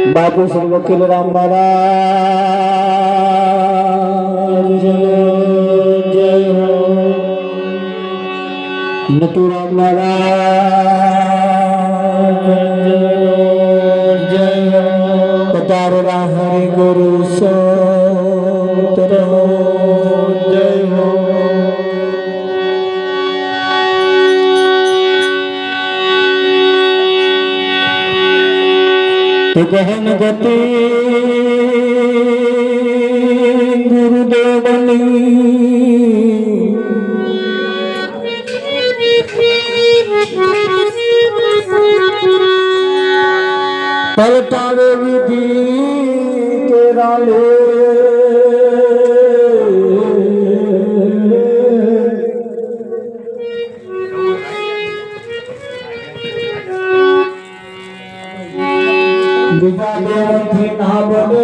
बाबू श्री वकील राम महाराज जय हो। नटू राम महाराज जय हो। पधारेला हरि गुरु संत जय हो। गहन गति गुरुदेवनी पलटावे विधि तेरा ले विद्यार्थी ना बने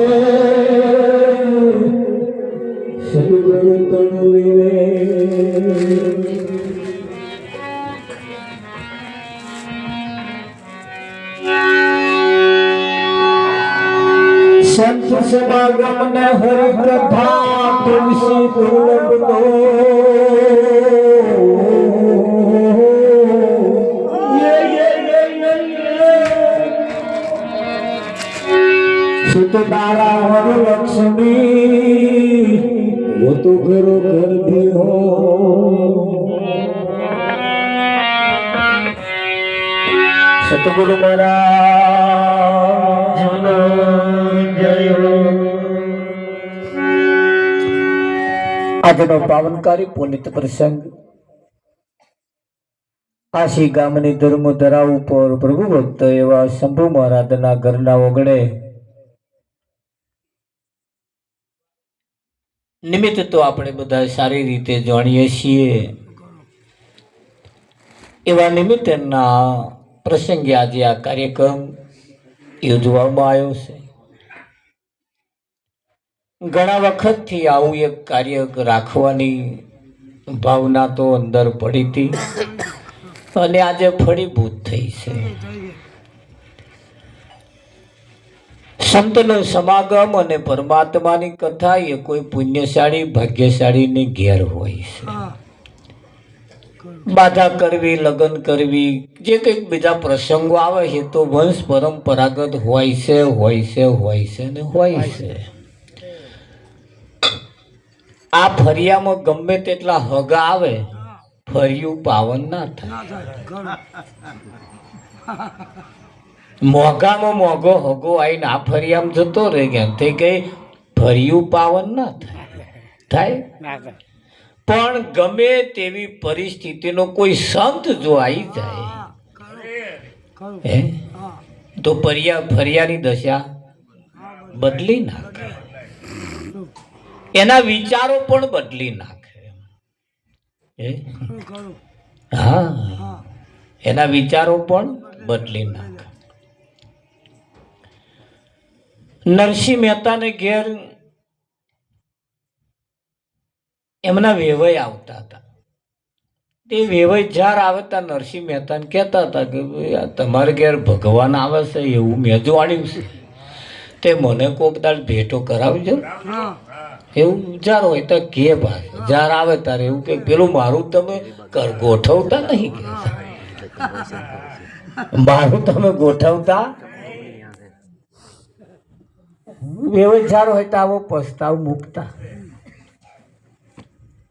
सदगुरु तनुवे संत समागम ने हरि कथा तुलसी दुर्लभ लो तारा और लक्ष्मी वो तो घरों घर भी हो। सतगुरु महाराज जय हो। આજનો પાવનકારી પુનિત પ્રસંગ આશી ગામની ધર્મધરા ઉપર પ્રભુ ભક્ત એવા શંભુ મહારાજના ઘરના ઓગણે નિમિત્ત તો આપણે બધા સારી રીતે જાણીએ છીએ। એવા નિમિત્તના પ્રસંગે આજે આ કાર્યક્રમ યોજવામાં આવ્યો છે। ઘણા વખતથી આવું એક કાર્ય રાખવાની ભાવના તો અંદર પડી હતી અને આજે ફળીભૂત થઈ છે। સંતનો સમાગમ અને પરમાત્માની કથા એ કોઈ પુણ્યશાળી ભાગ્યશાળીની ઘેર હોય છે। બાધા કરવી, લગ્ન કરવી, જે કંઈક બીજા પ્રસંગો આવે છે તો વંશ પરંપરાગત હોય છે ને હોય છે। આ ફરિયામાં ગમે તેટલા હગા આવે, ફરિયું પાવન ના થાય। મોઘામાં મોઘો હગો આવીને આ ફરિયામાં જતો રહે ગયા તે કઈ ફરિયું પાવન ના થાય। પણ ગમે તેવી પરિસ્થિતિનો કોઈ સંત જો આવી જાય તો ફરિયાની દશા બદલી નાખે, એના વિચારો પણ બદલી નાખે। હા, એના વિચારો પણ બદલી નાખે। નરસિંહ મહેતાને ઘેર એમના વેવાઈ આવતા હતા। તે વેવાઈ જ્યારે આવતા નરસિંહ મહેતાને કહેતા હતા કે તમારે ઘેર ભગવાન આવે છે એવું મેં જોડ્યું છે, તે મને કોક દાડ ભેટો કરાવજો। એવું વિચાર હોય તો કે ભાઈ જ્યારે આવે ત્યારે એવું કે પેલું મારું તમે ગોઠવતા નહીં, કે મારું તમે ગોઠવતા વ્યવચાર હોય તો આવો પ્રસ્તાવ મૂકતા।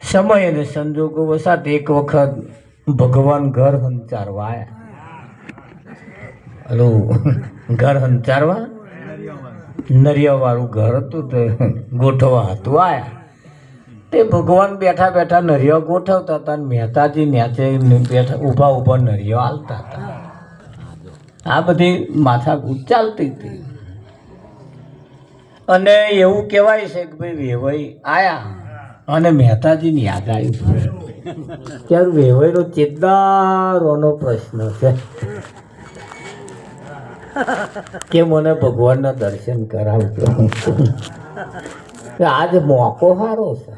સમય અને સંજોગો વસાત એક વખત ભગવાન ઘર હંચારવા આવ્યા। હલો, ઘર હંચારવા નરિયા વાળું ઘર હતું તે ગોઠવા હતું આયા। તે ભગવાન બેઠા બેઠા નરિયા ગોઠવતા હતા, મહેતાજી ન્યાચે બેઠા ઊભા નરિયા હાલતા હતા। આ બધી માથાકૂટ ચાલતી હતી અને એવું કહેવાય છે કે ભાઈ વેવાઈ આયા અને મહેતાજીની યાદ આવી ત્યારે વેવાઈનો ચેતદારોનો પ્રશ્ન છે કે મને ભગવાનના દર્શન કરાવજો। આજ મોકો સારો છે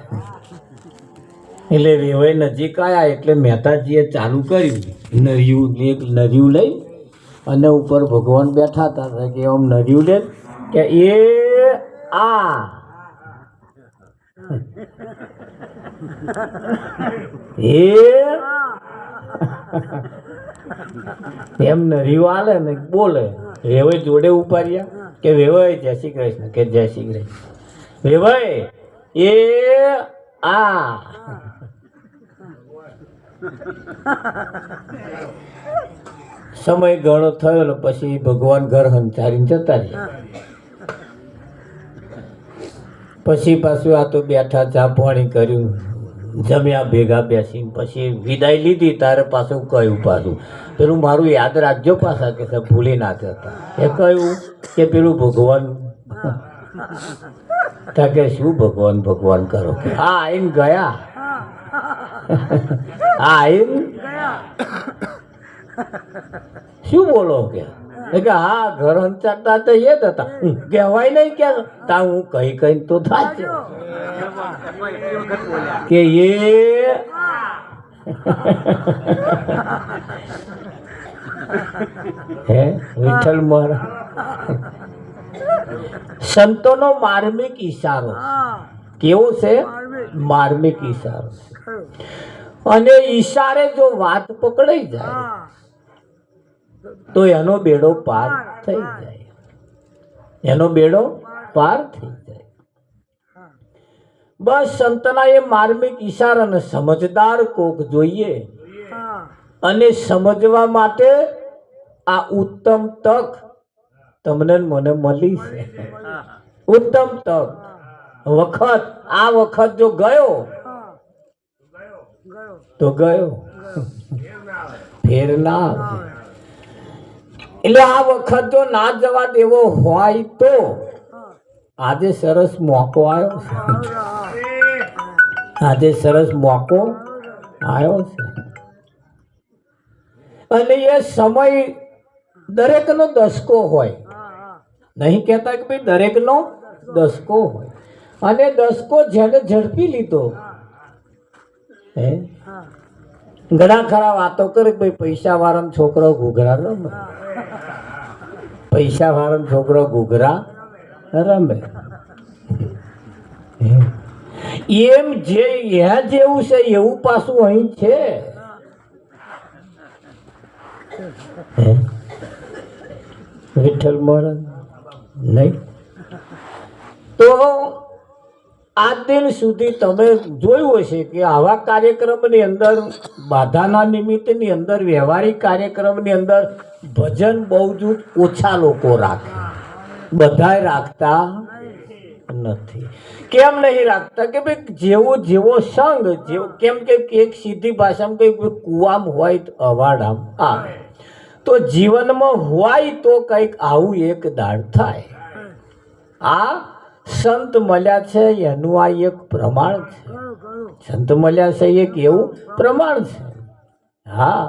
એટલે વેવાઈ નજીક આવ્યા એટલે મહેતાજીએ ચાલુ કર્યું, નરિયું લઈ અને ઉપર ભગવાન બેઠા હતા કે આમ નર્યું લે કે એ આ એ એમ નર્યું આલે ને બોલે વેવાઈ જોડે ઉપાડ્યા કે વેવાઈ જય શ્રી કૃષ્ણ કે જય શ્રી કૃષ્ણ વેવાઈ એ આ સમય ઘણો થયો ને પછી ભગવાન ઘર હંચારીને જતા રહ્યા. પછી પાછું આ તો બેઠા ચા પાણી કર્યું જમ્યા ભેગા બેસીને પછી વિદાય લીધી તારે પાછું કહ્યું પાછું પેલું મારું યાદ રાખજો પાછા કે ભૂલી ના જતા એ કહ્યું કે પેલું ભગવાન કે શું ભગવાન ભગવાન કરો કે હા આઈને ગયા હા આઈને શું બોલો કે હા ઘર હંચારતા તો એ જ હતા કહેવાય નહીં કે તા હું કઈ કઈ તો થાય કે એ હે વિઠ્ઠલ મહારાજ સંતોનો માર્મિક ઈશારો કેવો છે માર્મિક ઈશારો અને ઈશારે જો વાત પકડાઈ જાય તો એનો બેડો પાર થઈ જાય એનો બેડો પાર થઈ જાય. બસ સંતના એ માર્મિક ઈશારાને સમજદાર કોક જોઈએ અને સમજવા માટે આ ઉત્તમ તક તમને મને મળી છે. ઉત્તમ તક વખત આ વખત જો ગયો તો ગયો ફેર ના આવે. એટલે આ વખત જો ના જવા દેવો હોય તો આજે સરસ મોકો આવ્યો છે. આજે સરસ મોકો આવ્યો છે અને એ સમય દરેકનો દસકો હોય. નહીં કહેતા કે ભાઈ દરેકનો દસકો હોય અને દસકો જેને ઝડપી લીધો હે ઘણા ખરા વાતો કરે ભાઈ પૈસા વાળા છોકરો ઘૂઘરા રમે પૈસા વાળા છોકરો ઘૂઘરા રમે એમ જે જેવું છે એવું પાછું અહીં છે. વિઠ્ઠલ મહારાજ નહીં તો આજ દિન સુધી તમે જોયું હશે કે આવા કાર્યક્રમની અંદર બાધાના નિમિત્તની અંદર વ્યવહારિક કાર્યક્રમની અંદર ભજન બહુ જ ઓછા લોકો રાખે. બધાય રાખતા નથી. કેમ નહીં રાખતા કે ભાઈ જેવો જેવો સંગ જેવો કેમ કે એક સીધી ભાષામાં કઈ કુવામ હોય તો અવાડામ આવે તો જીવનમાં હોય તો કંઈક આવું એક દાડ થાય. આ સંત મળ્યા છે એનું આ એક પ્રમાણ છે. સંત મળ્યા છે એક એવું પ્રમાણ છે. હા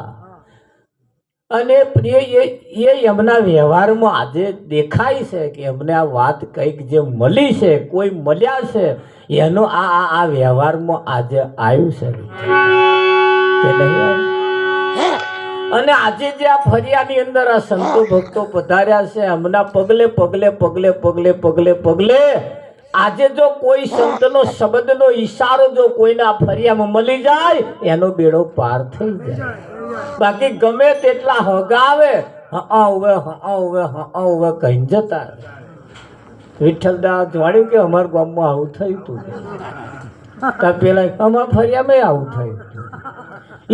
અને એ એમના વ્યવહારમાં આજે દેખાય છે કે એમને આ વાત કંઈક જે મળી છે કોઈ મળ્યા છે એનો આ વ્યવહારમાં આજે આવ્યું છે કે નહીં. અને આજે જે આ ફરિયાની અંદર આ સંતો ભક્તો પધાર્યા છે એમના પગલે પગલે પગલે પગલે પગલે પગલે આજે જો કોઈ સંતનો શબ્દનો ઈશારો જો કોઈના ફરિયામાં મળી જાય એનો બેડો પાર થઈ જાય. બાકી ગમે તેટલા હગાવે હવે કઈ જતા. વિઠ્ઠલદાસ જાણ્યું કે અમારા ગામમાં આવું થયું હતું પેલા અમારા ફરિયામાં આવું થયું હતું.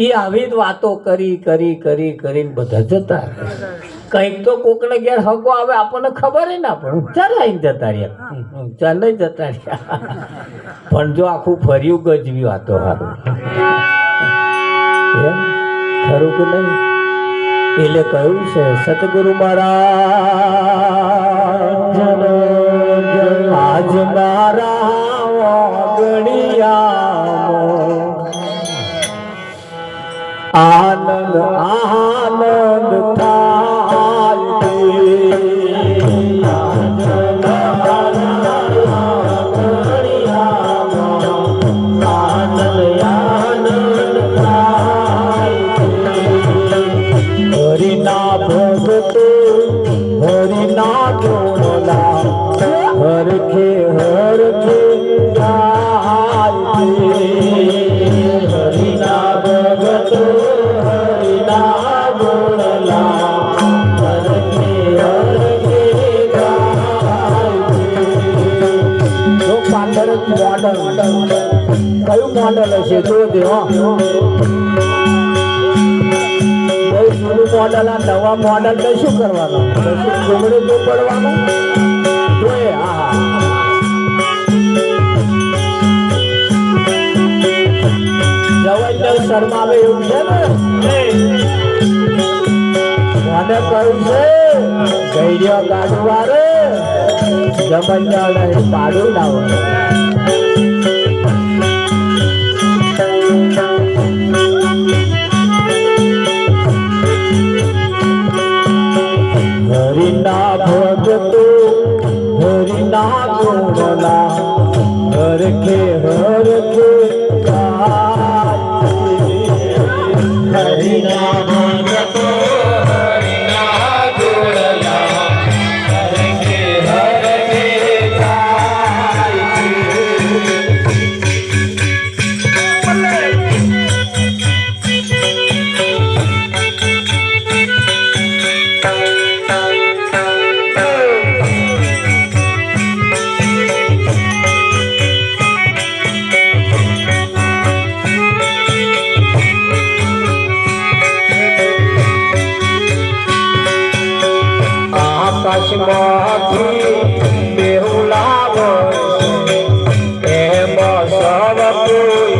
એ આવી જ વાતો કરી કરી કરી કરીને બધા જતા. કંઈક તો કોકને ઘેર હગો આવે આપણને ખબર ના પણ ચાલ આવીને જતા રહ્યા ચાલ નહીં જતા રહ્યા પણ જો આખું ફર્યું ગજવી વાતો સારું ખરું કે નહીં. એટલે કહ્યું છે સતગુરુ મહારાજ આજ મારા ગણિયા આનંદ આનંદ થાય ભગતો હરિના ગુણલા હરખે હરખે ગાય હરિના ભગતો હરિના ગુણલા હરખે હરખે ગાય જો પાછળ મોડલ કયું મોડલ હશે જો દેવા જૂનું મોડલ આ નવા મોડલ ને શું કરવાનું ઘૂમડું તો પડવાનું જોઈએ હા જવાઈ શર્માવે એવું છે ને મને કહ્યું છે ધૈર્ય કાઢવા રે જમંજાળ પાડું લાવો હરિના ભગતો હરિના ગુણલા હરખે હરખે હરિના ભગતો હરિના ગુણલા હરખે હરખે આકાશમાંથી બેહુલા વરસે એમાં સવ કોઈ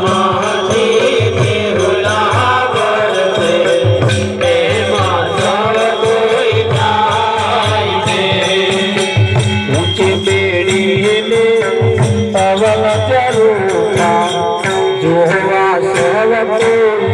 આકાશમાંથી બેહુલા વરસે એમાં સવ કોઈ ઊંચી બેડીને અવલ જરૂર જોવા સવ કોઈ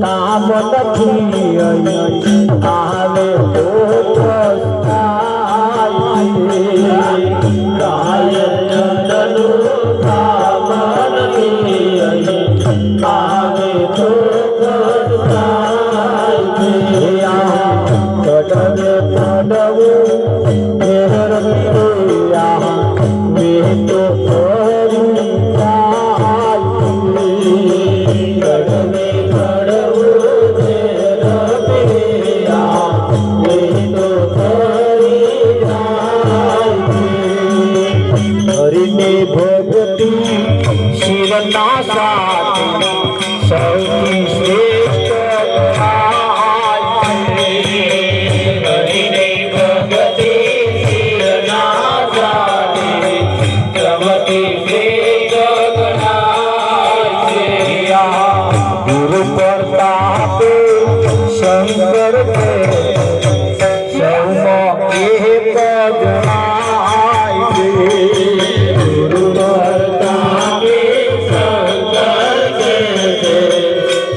કામ નથી આવે તો ભક્તિ શિવના સાથે સૌથી શ્રેષ્ઠ હરિની ભક્તિ શિવના સાથે સૌથી શ્રેષ્ઠ ગુરુ પ્રતાપ શંકર સૌમાં એક જણા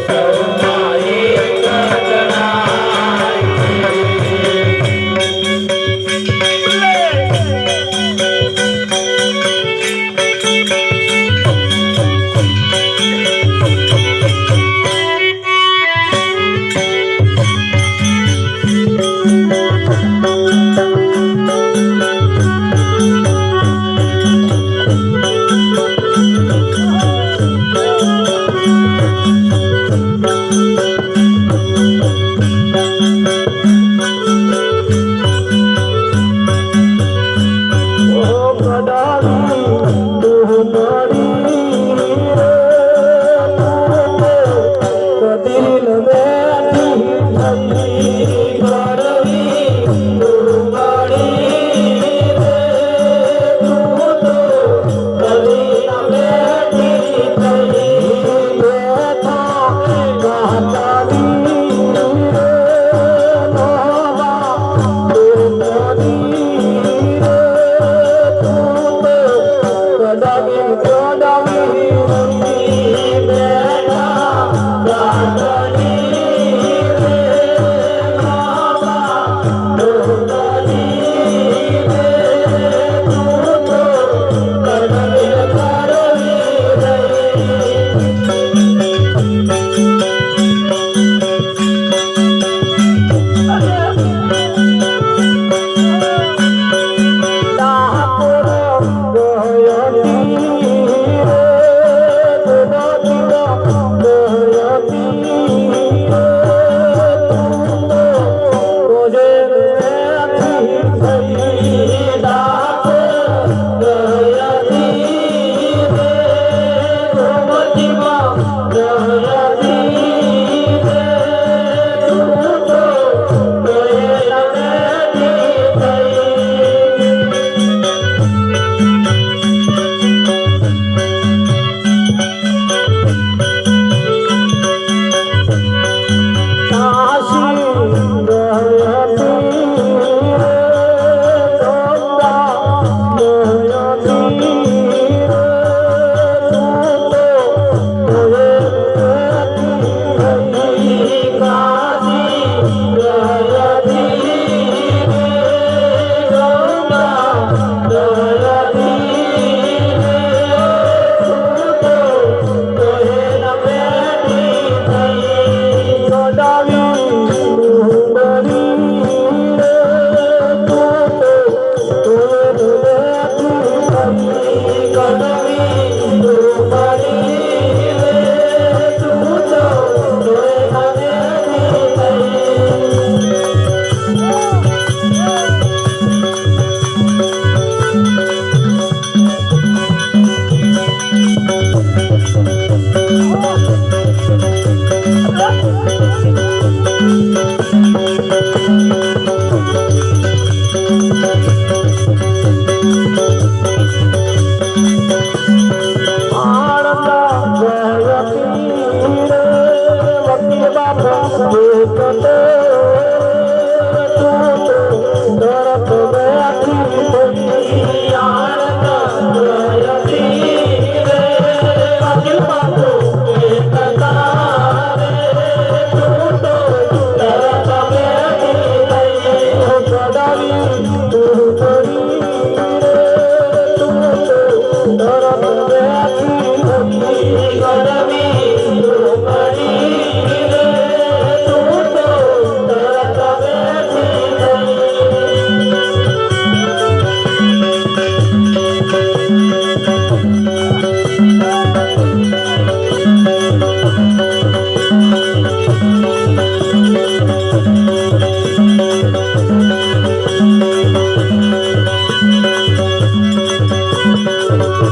So ગળવી